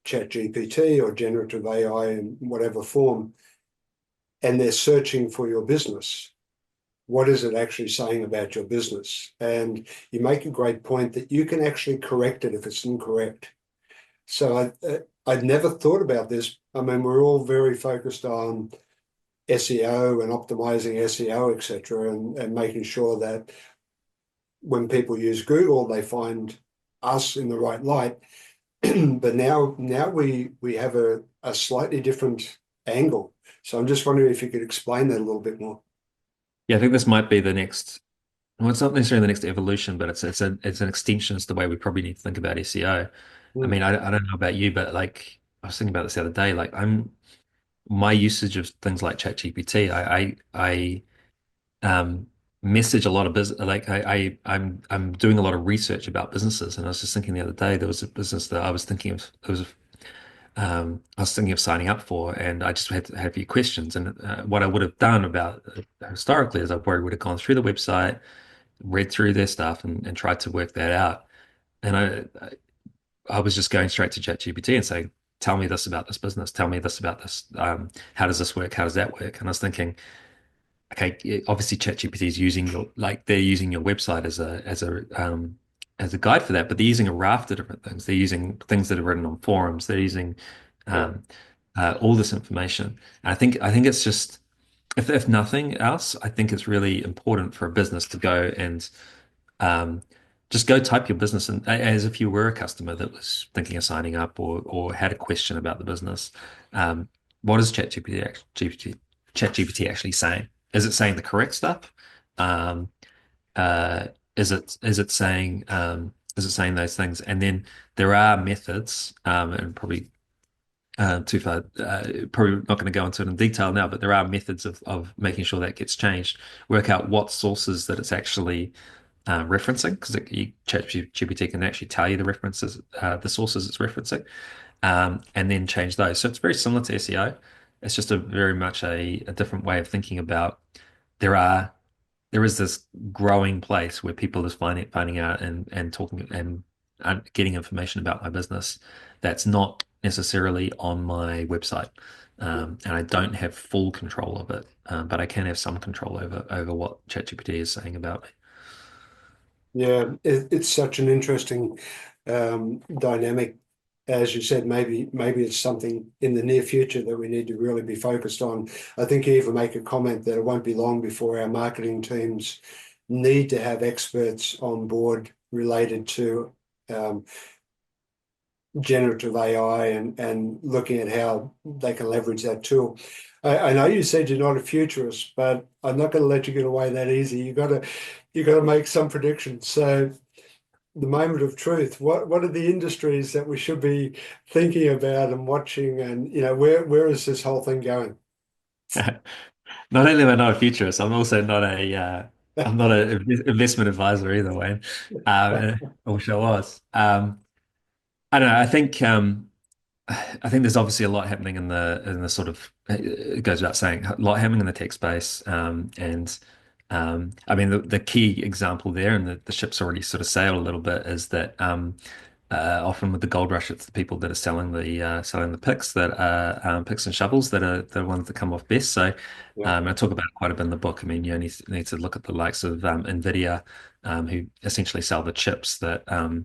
ChatGPT or generative AI in whatever form, and they're searching for your business, what is it actually saying about your business? And you make a great point that you can actually correct it if it's incorrect. So I'd never thought about this. I mean, we're all very focused on SEO and optimizing SEO, et cetera, and making sure that when people use Google, they find us in the right light. But now we have a slightly different angle. So I'm just wondering if you could explain that a little bit more. Yeah, I think this might be the next. Well, it's not necessarily the next evolution, but it's an extension. It's the way we probably need to think about SEO. I Mm. mean, I don't know about you, but like I was thinking about this the other day. Like I'm my usage of things like ChatGPT. I message a lot of business. Like I'm doing a lot of research about businesses, and I was just thinking the other day there was a business that I was thinking of. I was thinking of signing up for, and I just had to have a few questions. And what I would have done about historically is I probably would have gone through the website, read through their stuff, and tried to work that out. And I was just going straight to ChatGPT and saying, "Tell me this about this business. Tell me this about this. How does this work? How does that work?" And I was thinking, okay, obviously ChatGPT is using they're using your website as a guide for that, but they're using a raft of different things. They're using things that are written on forums. They're using Yeah. um, all this information. And I think it's just if nothing else, I think it's really important for a business to go and um, just go type your business in as if you were a customer that was thinking of signing up or had a question about the business. Um, what is ChatGPT actually saying? Is it saying the correct stuff? Um, is it saying those things? And then there are methods, and probably too far. Probably not going to go into it in detail now, but there are methods of making sure that gets changed. Work out what sources that it's actually referencing, because ChatGPT can actually tell you the references, the sources it's referencing, and then change those. So it's very similar to SEO. It's just a very much a different way of thinking about. There are there is this growing place where people are finding out and talking and getting information about my business that's not necessarily on my website, and I don't have full control of it, but I can have some control over what ChatGPT is saying about me. Yeah, it's such an interesting dynamic. As you said, maybe it's something in the near future that we need to really be focused on. I think you even make a comment that it won't be long before our marketing teams need to have experts on board related to um, generative AI and looking at how they can leverage that tool. I know you said you're not a futurist, but I'm not going to let you get away that easy. You got to make some predictions. So the moment of truth, what are the industries that we should be thinking about and watching, and where is this whole thing going? Not only am I not a futurist, I'm also not a I'm not an investment advisor either, Wayne. I wish I was. I don't know. I think there's obviously a lot happening in the sort of it goes without saying a lot happening in the tech space, and I mean the key example there, and the ship's already sort of sailed a little bit, is that often with the gold rush, it's the people that are selling the picks that are picks and shovels that are the ones that come off best. So, Yeah, I talk about it quite a bit in the book. I mean, you only need to look at the likes of Nvidia, who essentially sell the chips that a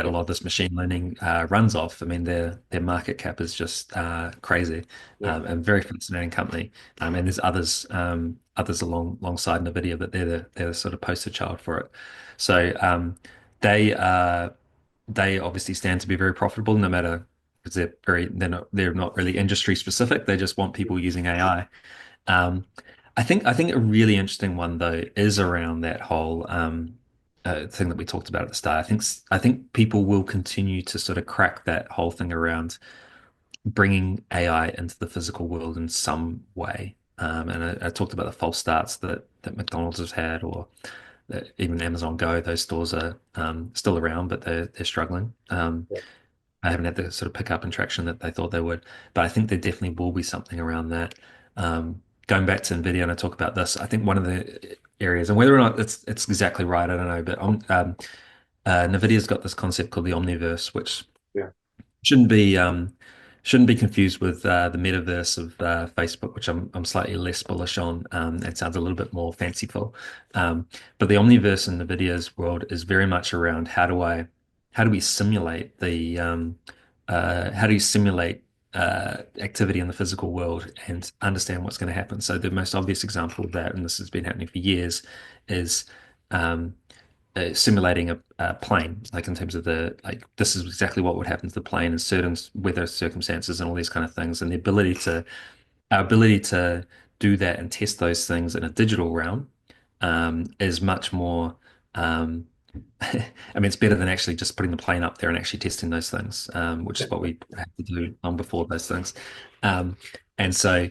yeah, lot of this machine learning runs off. I mean, their market cap is just crazy, yeah, and very fascinating company. And there's others alongside Nvidia, but they're the sort of poster child for it. So they they obviously stand to be very profitable, no matter because they're not really industry specific. They just want people using AI. Um, I think a really interesting one though is around that whole thing that we talked about at the start. I think people will continue to sort of crack that whole thing around bringing AI into the physical world in some way. And I talked about the false starts that McDonald's has had, or that even Amazon Go. Those stores are still around, but they're struggling. yeah, I haven't had the sort of pick up and traction that they thought they would, but I think there definitely will be something around that. Going back to NVIDIA, and I talk about this, I think one of the areas, and whether or not it's exactly right, I don't know, but NVIDIA's got this concept called the Omniverse, which yeah, shouldn't be shouldn't be confused with the metaverse of Facebook, which I'm slightly less bullish on. It sounds a little bit more fanciful, but the omniverse in NVIDIA's world is very much around how do we simulate the how do you simulate activity in the physical world and understand what's going to happen. So the most obvious example of that, and this has been happening for years, is um, simulating a plane, like in terms of this is exactly what would happen to the plane in certain weather circumstances and all these kind of things, and our ability to do that and test those things in a digital realm is much more. Um, I mean, it's better than actually just putting the plane up there and actually testing those things, which is what we had to do long before those things. Um, and so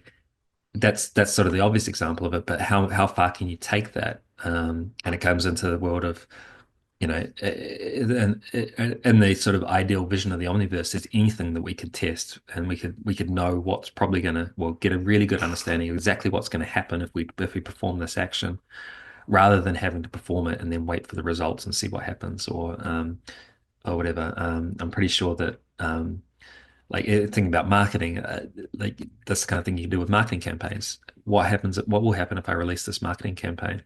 that's sort of the obvious example of it. But how far can you take that? And it comes into the world of and the sort of ideal vision of the omniverse is anything that we could test and we could know what's probably going to, well, get a really good understanding of exactly what's going to happen if we perform this action, rather than having to perform it and then wait for the results and see what happens, or whatever. I'm pretty sure that thinking about marketing, like that's the kind of thing you can do with marketing campaigns. What will happen if I release this marketing campaign?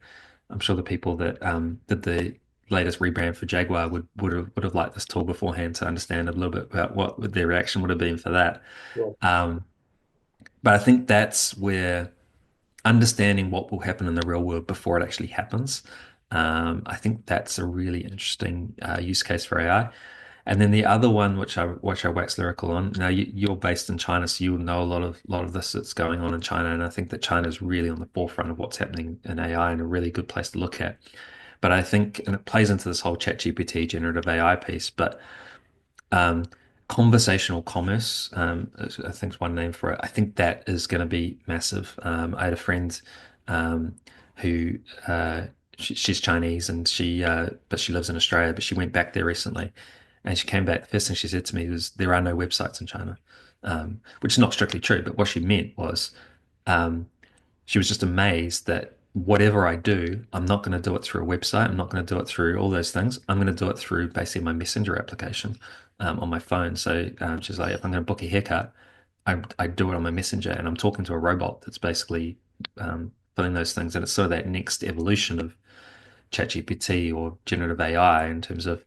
I'm sure the people that did the latest rebrand for Jaguar would have liked this tool beforehand to understand a little bit about what their reaction would have been for that. yeah, Um, but I think that's where understanding what will happen in the real world before it actually happens. I think that's a really interesting use case for AI. And then the other one, which I wax lyrical on. Now you're based in China, so you'll know a lot of this that's going on in China, and I think that China is really on the forefront of what's happening in AI and a really good place to look at. But I think, and it plays into this whole ChatGPT generative AI piece, but um, conversational commerce, I think is one name for it. I think that is going to be massive. I had a friend um, who she's Chinese and but she lives in Australia, but she went back there recently, and she came back. The first thing she said to me was, "There are no websites in China," which is not strictly true, but what she meant was. Um, she was just amazed that whatever I do, I'm not going to do it through a website. I'm not going to do it through all those things. I'm going to do it through basically my messenger application on my phone. So she's like, if I'm going to book a haircut, I do it on my messenger and I'm talking to a robot that's basically filling those things. And it's sort of that next evolution of ChatGPT or generative AI in terms of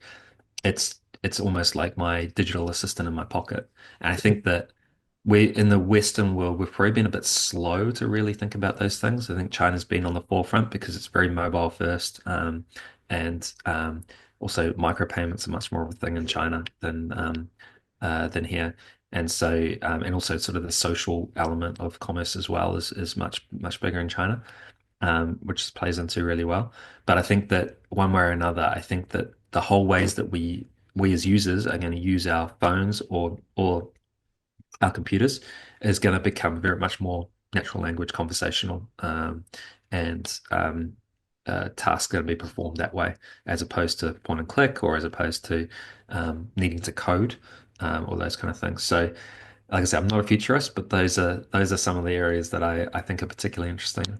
it's almost like my digital assistant in my pocket. And I think that we in the Western world, we've probably been a bit slow to really think about those things. I think China's been on the forefront because it's very mobile first, and also micropayments are much more of a thing in China than here. And so, and also sort of the social element of commerce as well is much bigger in China, which plays into really well. But I think that one way or another, I think that the whole ways that we as users are going to use our phones or our computers is going to become very much more natural language conversational, and tasks going to be performed that way as opposed to point and click or as opposed to needing to code, or those kind of things. So like I said, I'm not a futurist, but those are some of the areas that I think are particularly interesting.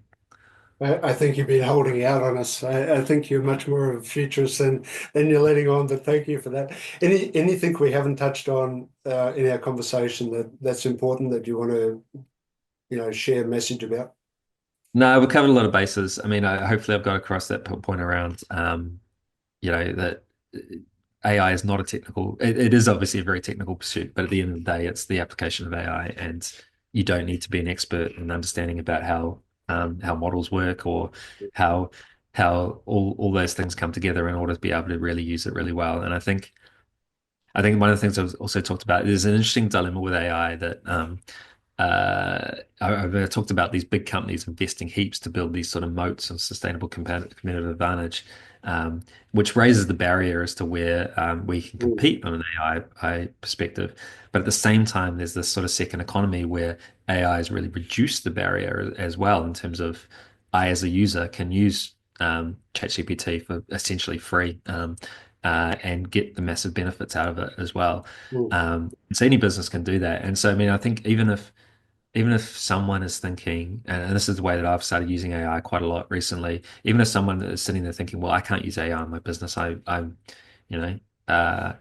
I think you've been holding out on us. I think you're much more of a futurist than you're letting on, but thank you for that. Anything we haven't touched on in our conversation that's important that you want to, share a message about? No, we covered a lot of bases. I mean, hopefully I've got across that point around, that AI is not a technical, it is obviously a very technical pursuit, but at the end of the day, it's the application of AI, and you don't need to be an expert in understanding about how models work or how all those things come together in order to be able to really use it really well. And I think one of the things I've also talked about is an interesting dilemma with AI that I've talked about these big companies investing heaps to build these sort of moats and sustainable competitive advantage, which raises the barrier as to where we can Mm, compete on an AI perspective. But at the same time, there's this sort of second economy where AI has really reduced the barrier as well in terms of I, as a user, can use ChatGPT for essentially free. And get the massive benefits out of it as well. mm, So any business can do that. And so, I mean, I think even if someone is thinking, and this is the way that I've started using AI quite a lot recently, even if someone is sitting there thinking, well, I can't use AI in my business, I'm, you know, uh,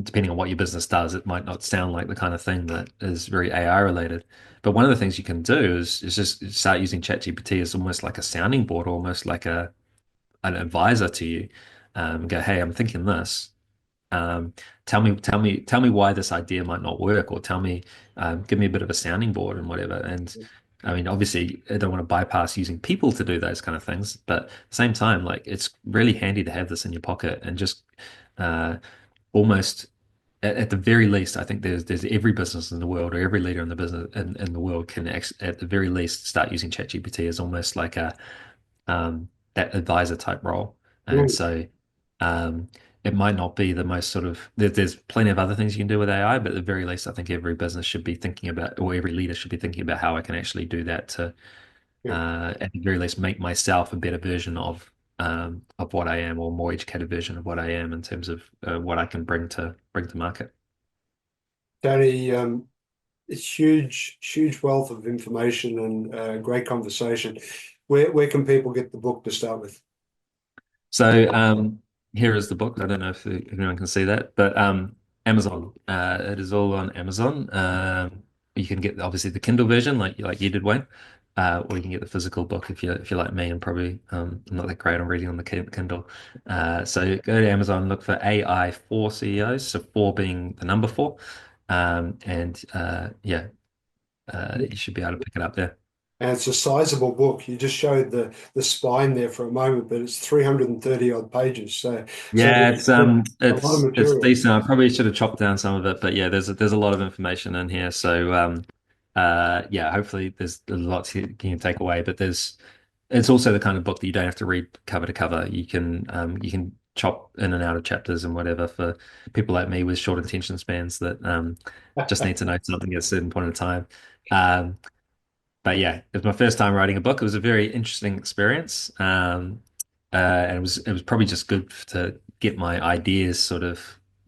depending on what your business does, it might not sound like the kind of thing that is very AI related. But one of the things you can do is just start using ChatGPT as almost like a sounding board, almost like an advisor to you. Go, hey, I'm thinking this. Um, tell me why this idea might not work, or give me a bit of a sounding board and whatever. And I mean, obviously, I don't want to bypass using people to do those kind of things, but at the same time, like it's really handy to have this in your pocket and just uh, almost at the very least, I think there's every business in the world or every leader in the business in the world can at the very least start using ChatGPT as almost like a that advisor type role. And mm. so it might not be the most sort of there's plenty of other things you can do with AI, but at the very least, I think every business should be thinking about, or every leader should be thinking about how I can actually do that to, Yeah. at the very least, make myself a better version of what I am, or more educated version of what I am in terms of what I can bring to market. Tony, it's huge wealth of information and great conversation. Where can people get the book to start with? So here is the book. I don't know if anyone can see that, but Amazon. It is all on Amazon. You can get obviously the Kindle version, like you did, Wayne, or you can get the physical book if you're like me and probably not that great on reading on the Kindle. So go to Amazon, look for AI for CEOs. So four being the number four, and yeah, you should be able to pick it up there. And it's a sizable book. You just showed the spine there for a moment, but it's 330 odd pages. So Yeah, there's a lot of it's material. decent. I probably should have chopped down some of it, but yeah, there's a lot of information in here. So yeah, hopefully there's a lot you can take away. But it's also the kind of book that you don't have to read cover to cover. You can chop in and out of chapters and whatever for people like me with short attention spans that just need to know something at a certain point in time. Um, but yeah, it was my first time writing a book. It was a very interesting experience, and it was probably just good to get my ideas sort of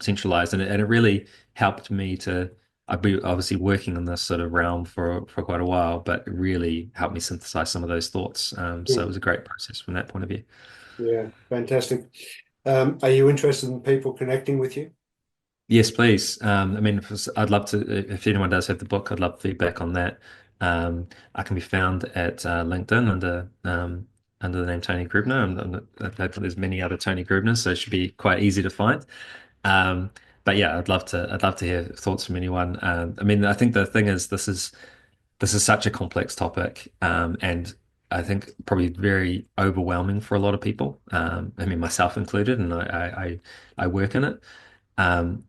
centralized, and it really helped me to. I've been obviously working in this sort of realm for quite a while, but it really helped me synthesize some of those thoughts. So it Mm, was a great process from that point of view. yeah, fantastic. Are you interested in people connecting with you? Yes, please. I mean, I'd love to. If anyone does have the book, I'd love feedback on that. I can be found at LinkedIn under the name Tony Gruebner. I know that there's many other Tony Gruebners, so it should be quite easy to find. Um, but yeah, I'd love to hear thoughts from anyone. I mean, I think the thing is, this is such a complex topic, and I think probably very overwhelming for a lot of people. I mean, myself included, and I work in it. Um,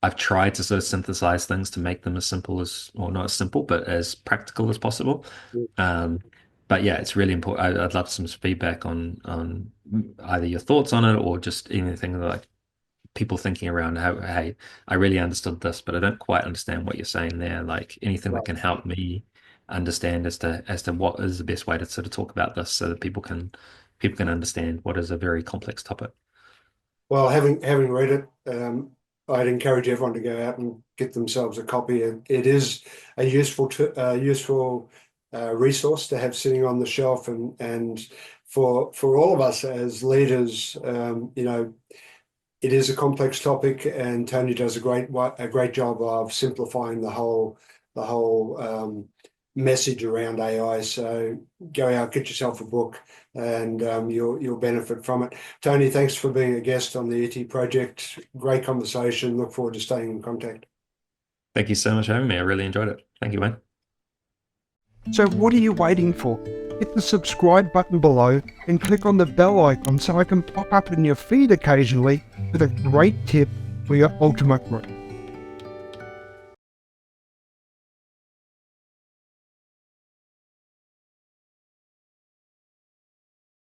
I've tried to sort of synthesize things to make them as simple as, or not as simple, but as practical as possible. Mm. Um, but yeah, it's really important. I'd love some feedback on either your thoughts on it, or just anything like people thinking around how, hey, I really understood this, but I don't quite understand what you're saying there. Like anything that Right. can help me understand as to what is the best way to sort of talk about this, so that people can understand what is a very complex topic. Well, having read it, I'd encourage everyone to go out and get themselves a copy. It is a useful resource to have sitting on the shelf, and for all of us as leaders, it is a complex topic, and Tony does a great job of simplifying the whole message around AI. So go out, get yourself a book, and you'll benefit from it. Tony, thanks for being a guest on the ET project. Great conversation. Look forward to staying in contact. Thank you so much for having me. I really enjoyed it. Thank you, Wayne. So what are you waiting for? Hit the subscribe button below and click on the bell icon so I can pop up in your feed occasionally with a great tip for your ultimate growth.